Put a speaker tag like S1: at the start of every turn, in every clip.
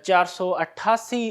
S1: 488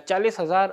S1: 40,000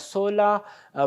S1: 16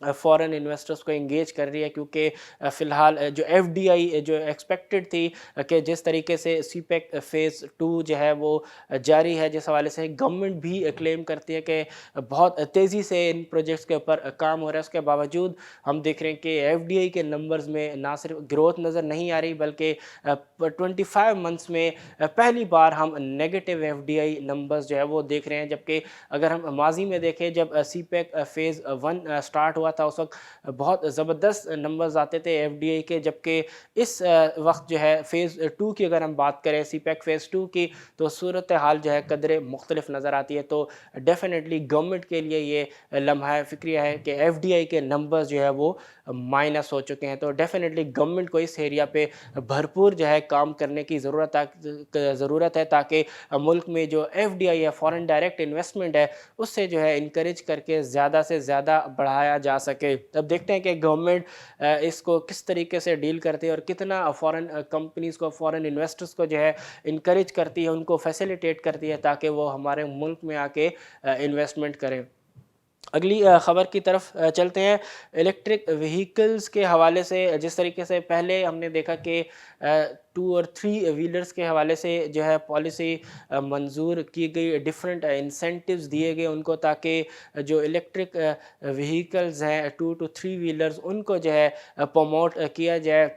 S1: فورن investors کو engage کر رہی ہے، کیونکہ فی الحال جو ایف ڈی آئی جو ایکسپیکٹڈ تھی کہ جس طریقے سے سی پیک فیز 2 جو ہے وہ جاری ہے، جس حوالے سے گورنمنٹ بھی کلیم کرتی ہے کہ بہت تیزی سے ان پروجیکٹس کے اوپر کام ہو رہا ہے، اس کے باوجود ہم دیکھ رہے ہیں کہ ایف ڈی آئی کے نمبرز میں نہ صرف گروتھ نظر نہیں آ رہی، بلکہ 25 منتھس میں پہلی بار ہم negative F D I numbers جو ہے وہ دیکھ رہے ہیں، جبکہ اگر ہم ماضی میں دیکھیں جب سی پیک فیز 1 سٹارٹ ہوا تھا اس وقت بہت زبردست نمبرز آتے تھے ایف ڈی آئی کے، جبکہ اس وقت جو ہے فیز 2 کی اگر ہم بات کریں سی پیک فیز 2 کی، تو صورتحال جو ہے قدرے مختلف نظر آتی ہے۔ تو ڈیفینیٹلی گورنمنٹ کے لیے یہ لمحہ فکریہ ہے کہ ایف ڈی آئی کے نمبرز جو ہے وہ مائنس ہو چکے ہیں، تو ڈیفینیٹلی گورنمنٹ کو اس ایریا پہ بھرپور جو ہے کام کرنے کی ضرورت ہے، تاکہ ملک میں جو ایف ڈی آئی ہے، فورن ڈائریکٹ انویسٹمنٹ ہے، اس سے جو ہے انکریج کر کے زیادہ سے زیادہ بڑھایا جا سکے۔ اب دیکھتے ہیں کہ گورنمنٹ اس کو کس طریقے سے ڈیل کرتی ہے اور کتنا فورن کمپنیز کو، فورن انویسٹرز کو جو ہے انکریج کرتی ہے، ان کو فیسیلیٹیٹ کرتی ہے تاکہ وہ ہمارے ملک میں آ کے انویسٹمنٹ کریں۔ اگلی خبر کی طرف چلتے ہیں۔ الیکٹرک وہیکلز کے حوالے سے جس طریقے سے پہلے ہم نے دیکھا کہ 2 اور 3 ویلرز کے حوالے سے جو ہے پالیسی منظور کی گئی، ڈیفرنٹ انسینٹیوز دیے گئے ان کو، تاکہ جو الیکٹرک وہیکلز ہیں 2 to 3 ویلرز ان کو جو ہے پروموٹ کیا جائے۔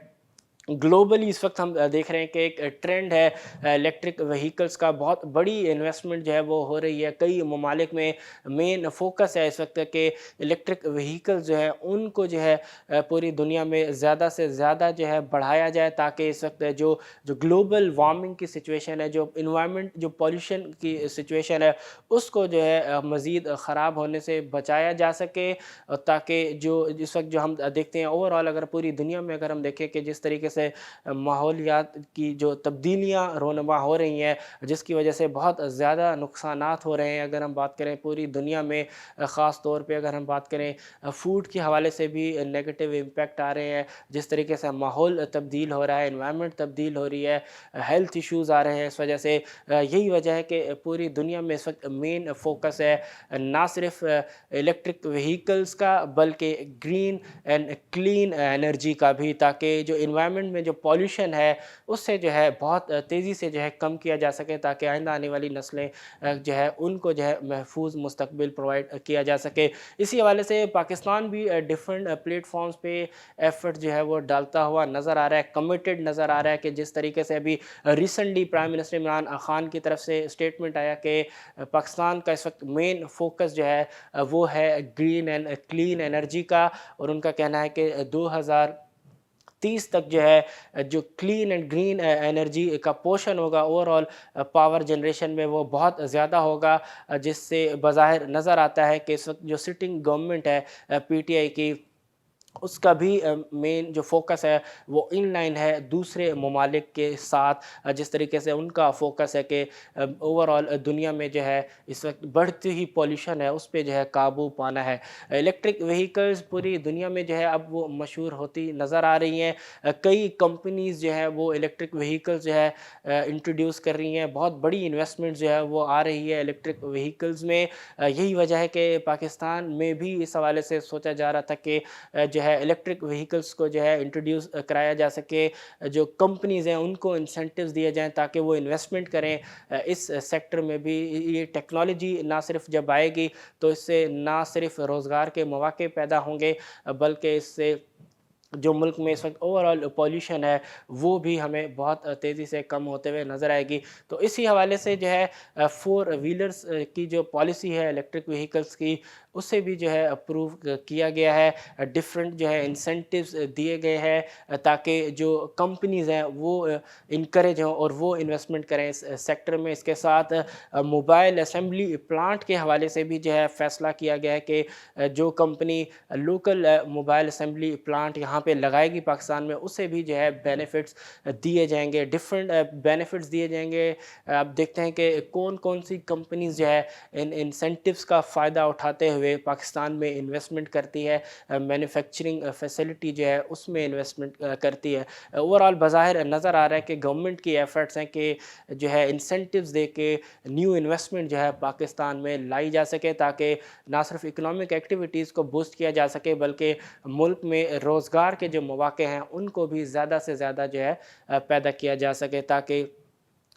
S1: گلوبلی اس وقت ہم دیکھ رہے ہیں کہ ایک ٹرینڈ ہے الیکٹرک وہیکلز کا، بہت بڑی انویسٹمنٹ جو ہے وہ ہو رہی ہے، کئی ممالک میں مین فوکس ہے اس وقت کہ الیکٹرک وہیکلز جو ہے ان کو جو ہے پوری دنیا میں زیادہ سے زیادہ جو ہے بڑھایا جائے، تاکہ اس وقت جو گلوبل وارمنگ کی سچویشن ہے، جو انوائرمنٹ، جو پولیوشن کی سچویشن ہے، اس کو جو ہے مزید خراب ہونے سے بچایا جا سکے، تاکہ جو اس وقت جو ہم دیکھتے ہیں اوور آل اگر پوری دنیا میں اگر ہم دیکھیں کہ جس طریقے سے ماحولیات کی جو تبدیلیاں رونما ہو رہی ہیں، جس کی وجہ سے بہت زیادہ نقصانات ہو رہے ہیں، اگر ہم بات کریں پوری دنیا میں، خاص طور پہ اگر ہم بات کریں فوڈ کے حوالے سے بھی نیگیٹو امپیکٹ آ رہے ہیں، جس طریقے سے ماحول تبدیل ہو رہا ہے، انوائرمنٹ تبدیل ہو رہی ہے، ہیلتھ ایشوز آ رہے ہیں اس وجہ سے۔ یہی وجہ ہے کہ پوری دنیا میں اس وقت مین فوکس ہے نہ صرف الیکٹرک وہیکلز کا، بلکہ گرین اینڈ کلین انرجی کا بھی، تاکہ جو انوائرمنٹ میں جو پولیوشن ہے اس سے جو ہے بہت تیزی سے جو ہے کم کیا جا سکے، تاکہ آئندہ آنے والی نسلیں جو ہے ان کو جو ہے محفوظ مستقبل پرووائڈ کیا جا سکے۔ اسی حوالے سے پاکستان بھی ڈیفرنٹ پلیٹ فارمز پہ ایفرٹ جو ہے وہ ڈالتا ہوا نظر آ رہا ہے، کمیٹڈ نظر آ رہا ہے، کہ جس طریقے سے ابھی recently prime minister Imran Khan کی طرف سے اسٹیٹمنٹ آیا کہ پاکستان کا اس وقت مین فوکس جو ہے وہ ہے گرین اینڈ کلین انرجی کا، اور ان کا کہنا ہے کہ 2030 تک جو ہے جو کلین اینڈ گرین انرجی کا پورشن ہوگا اوور آل پاور جنریشن میں وہ بہت زیادہ ہوگا، جس سے بظاہر نظر آتا ہے کہ اس وقت جو سٹنگ گورنمنٹ ہے پی ٹی آئی کی، اس کا بھی مین جو فوکس ہے وہ ان لائن ہے دوسرے ممالک کے ساتھ، جس طریقے سے ان کا فوکس ہے کہ اوور آل دنیا میں جو ہے اس وقت بڑھتی ہی پولیوشن ہے اس پہ جو ہے قابو پانا ہے۔ الیکٹرک وہیکلز پوری دنیا میں جو ہے اب وہ مشہور ہوتی نظر آ رہی ہیں، کئی کمپنیز جو ہے وہ الیکٹرک وہیکلز جو ہے انٹروڈیوس کر رہی ہیں، بہت بڑی انویسٹمنٹ جو ہے وہ آ رہی ہے الیکٹرک وہیکلز میں۔ یہی وجہ ہے کہ پاکستان میں بھی اس حوالے سے سوچا جا رہا تھا کہ جو ہے الیکٹرک وہیکلز کو جو ہے انٹروڈیوس کرایا جا سکے، جو کمپنیز ہیں ان کو انسینٹیوز دیے جائیں تاکہ وہ انویسٹمنٹ کریں اس سیکٹر میں بھی۔ یہ ٹیکنالوجی نہ صرف جب آئے گی تو اس سے نہ صرف روزگار کے مواقع پیدا ہوں گے، بلکہ اس سے جو ملک میں اس وقت اوور آل پولیوشن ہے وہ بھی ہمیں بہت تیزی سے کم ہوتے ہوئے نظر آئے گی۔ تو اسی حوالے سے جو ہے 4 ویلرز کی جو پالیسی ہے الیکٹرک وہیکلز کی، اسے بھی جو ہے اپروو کیا گیا ہے، ڈیفرنٹ جو ہے انسینٹیوز دیے گئے ہیں تاکہ جو کمپنیز ہیں وہ انکریج ہوں اور وہ انویسٹمنٹ کریں اس سیکٹر میں۔ اس کے ساتھ موبائل اسمبلی پلانٹ کے حوالے سے بھی جو ہے فیصلہ کیا گیا ہے کہ جو company local mobile assembly plant یہاں پہ لگائے گی پاکستان میں اسے بھی جو ہے بینیفٹس دیے جائیں گے، ڈفرینٹ بینیفٹس دیے جائیں گے۔ اب دیکھتے ہیں کہ کون کون سی کمپنیز جو ہے ان انسینٹیوز کا فائدہ اٹھاتے ہوئے پاکستان میں انویسٹمنٹ کرتی ہے، مینوفیکچرنگ فیسلٹی جو ہے اس میں انویسٹمنٹ کرتی ہے۔ اوورآل بظاہر نظر آ رہا ہے کہ گورنمنٹ کی ایفرٹس ہیں کہ جو ہے انسینٹیوز دے کے نیو انویسٹمنٹ جو ہے پاکستان میں لائی جا سکے، تاکہ نہ صرف اکنامک ایکٹیویٹیز کو بوسٹ کیا جا سکے بلکہ ملک میں روزگار کے جو مواقع ہیں ان کو بھی زیادہ سے زیادہ جو ہے پیدا کیا جا سکے، تاکہ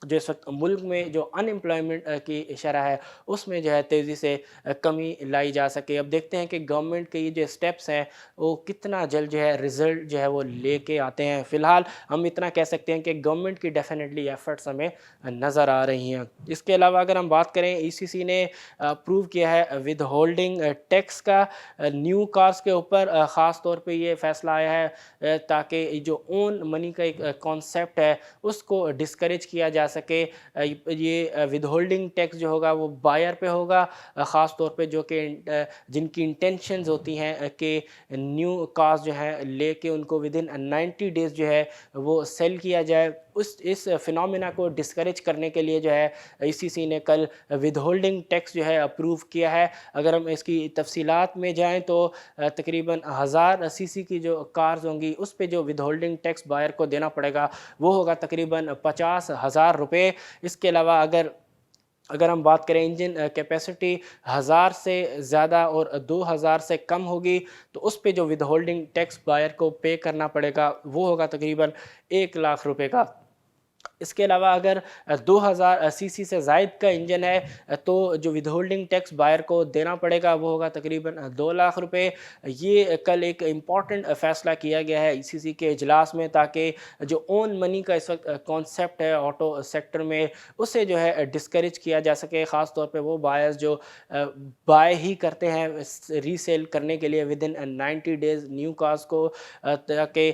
S1: جو اس وقت ملک میں جو ان امپلائمنٹ کی شرح ہے اس میں جو ہے تیزی سے کمی لائی جا سکے۔ اب دیکھتے ہیں کہ گورنمنٹ کے یہ جو سٹیپس ہیں وہ کتنا جلد جو ہے رزلٹ جو ہے وہ لے کے آتے ہیں۔ فی الحال ہم اتنا کہہ سکتے ہیں کہ گورنمنٹ کی ڈیفینیٹلی ایفرٹس ہمیں نظر آ رہی ہیں۔ اس کے علاوہ اگر ہم بات کریں، ای سی سی نے اپروو کیا ہے ود ہولڈنگ ٹیکس کا نیو کارز کے اوپر، خاص طور پہ یہ فیصلہ آیا ہے تاکہ جو اون منی کا ایک کانسیپٹ ہے اس کو ڈسکریج کیا جا سکے۔ یہ ود ہولڈنگ ٹیکس جو ہوگا وہ بائر پہ ہوگا، خاص طور پہ جو کہ جن کی انٹینشنز ہوتی ہیں کہ نیو کارز جو ہیں لے کے ان کو ودن 90 ڈیز جو ہے وہ سیل کیا جائے۔ اس فنومینا کو ڈسکریج کرنے کے لیے جو ہے ای سی سی نے کل ود ہولڈنگ ٹیکس جو ہے اپروو کیا ہے۔ اگر ہم اس کی تفصیلات میں جائیں تو تقریباً 1000 سی سی کی جو کارز ہوں گی اس پہ جو ود ہولڈنگ ٹیکس بائر کو دینا پڑے گا وہ ہوگا تقریباً 50,000 روپے۔ اس کے علاوہ اگر ہم بات کریں انجن کیپیسٹی 1000 سے زیادہ اور 2000 سے کم ہوگی تو اس پہ جو ود ہولڈنگ ٹیکس بائر کو پے کرنا پڑے گا وہ ہوگا تقریباً 1,00,000 روپے کا۔ اس کے علاوہ اگر 2000 سی سی سے زائد کا انجن ہے تو جو ود ہولڈنگ ٹیکس بائر کو دینا پڑے گا وہ ہوگا تقریباً 2,00,000 روپے۔ یہ کل ایک امپورٹنٹ فیصلہ کیا گیا ہے ای سی سی کے اجلاس میں، تاکہ جو اون منی کا اس وقت کانسیپٹ ہے آٹو سیکٹر میں اسے جو ہے ڈسکریج کیا جا سکے، خاص طور پہ وہ بائرز جو بائی ہی کرتے ہیں ری سیل کرنے کے لیے ودن 90 ڈیز نیو کارز کو، تاکہ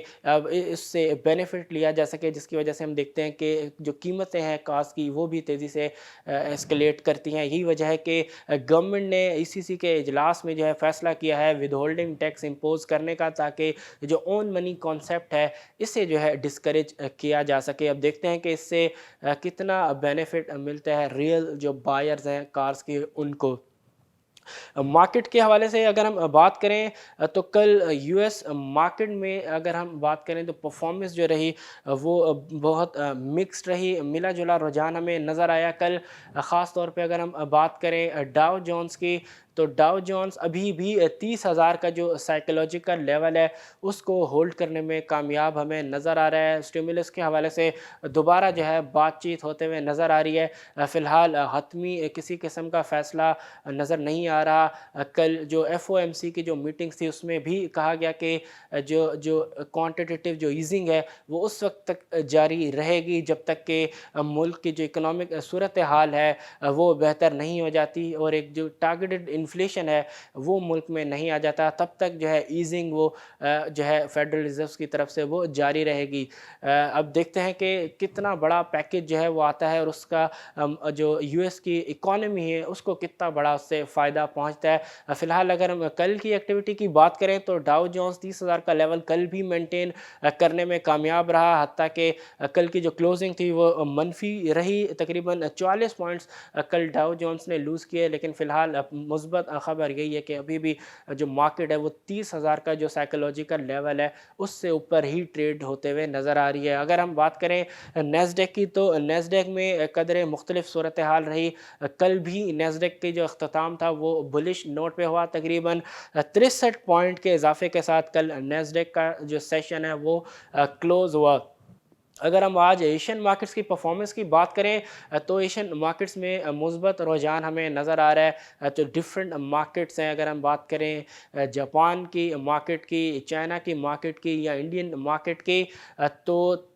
S1: اس سے بینیفٹ لیا جا سکے، جس کی وجہ سے ہم دیکھتے ہیں کہ جو قیمتیں ہیں کارز کی وہ بھی تیزی سے اسکلیٹ کرتی ہیں۔ یہی وجہ ہے کہ گورنمنٹ نے ای سی سی کے اجلاس میں جو ہے فیصلہ کیا ہے ود ہولڈنگ ٹیکس امپوز کرنے کا، تاکہ جو اون منی کانسیپٹ ہے اسے جو ہے ڈسکریج کیا جا سکے۔ اب دیکھتے ہیں کہ اس سے کتنا بینیفٹ ملتا ہے ریئل جو بائرز ہیں کارز کے ان کو۔ مارکیٹ کے حوالے سے اگر ہم بات کریں تو کل یو ایس مارکیٹ میں اگر ہم بات کریں تو پرفارمنس جو رہی وہ بہت مکسڈ رہی، ملا جلا رجحان ہمیں نظر آیا کل۔ خاص طور پہ اگر ہم بات کریں ڈاؤ جونز کی تو ڈاؤ جونز ابھی بھی 30,000 کا جو سائیکلوجیکل لیول ہے اس کو ہولڈ کرنے میں کامیاب ہمیں نظر آ رہا ہے۔ سٹیمولس کے حوالے سے دوبارہ جو ہے بات چیت ہوتے ہوئے نظر آ رہی ہے۔ فی الحال حتمی کسی قسم کا فیصلہ نظر نہیں آ رہا۔ کل جو ایف او ایم سی کی جو میٹنگز تھی اس میں بھی کہا گیا کہ جو کوانٹیٹیو جو ایزنگ ہے وہ اس وقت تک جاری رہے گی جب تک کہ ملک کی جو اکنامک صورتحال ہے وہ بہتر نہیں ہو جاتی، اور ایک جو ٹارگیٹڈ انفلیشن ہے وہ ملک میں نہیں آ جاتا، تب تک جو ہے ایزنگ وہ جو ہے فیڈرل ریزروز کی طرف سے وہ جاری رہے گی۔ اب دیکھتے ہیں کہ کتنا بڑا پیکج جو ہے وہ آتا ہے، اور اس کا جو یو ایس کی اکانومی ہے اس کو کتنا بڑا اس سے فائدہ پہنچتا ہے۔ فی الحال اگر ہم کل کی ایکٹیویٹی کی بات کریں تو ڈاؤ جونز 30,000 کا لیول کل بھی مینٹین کرنے میں کامیاب رہا، حتیٰ کہ کل کی جو کلوزنگ تھی وہ منفی رہی، تقریباً 44 پوائنٹس کل ڈاؤ جونز نے لوز کیے، لیکن فی الحال مثبت خبر یہی ہے کہ ابھی بھی جو مارکیٹ ہے وہ 30,000 کا جو سائیکلوجیکل لیول ہے اس سے اوپر ہی ٹریڈ ہوتے ہوئے نظر آ رہی ہے۔ اگر ہم بات کریں نیسڈیک کی تو نیسڈیک میں قدرے مختلف صورتحال رہی۔ کل بھی نیسڈیک کی جو اختتام تھا وہ بلش نوٹ پہ ہوا، تقریباً 63 پوائنٹ کے اضافے کے ساتھ کل نیسڈیک کا جو سیشن ہے وہ کلوز ہوا۔ اگر ہم آج ایشین مارکیٹس کی پرفارمنس کی بات کریں تو ایشین مارکیٹس میں مثبت رجحان ہمیں نظر آ رہا ہے۔ تو ڈفرینٹ مارکیٹس ہیں، اگر ہم بات کریں جاپان کی مارکیٹ کی، چائنا کی مارکیٹ کی یا انڈین مارکیٹ کی، تو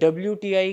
S1: WTI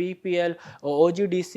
S1: PPL, OGDC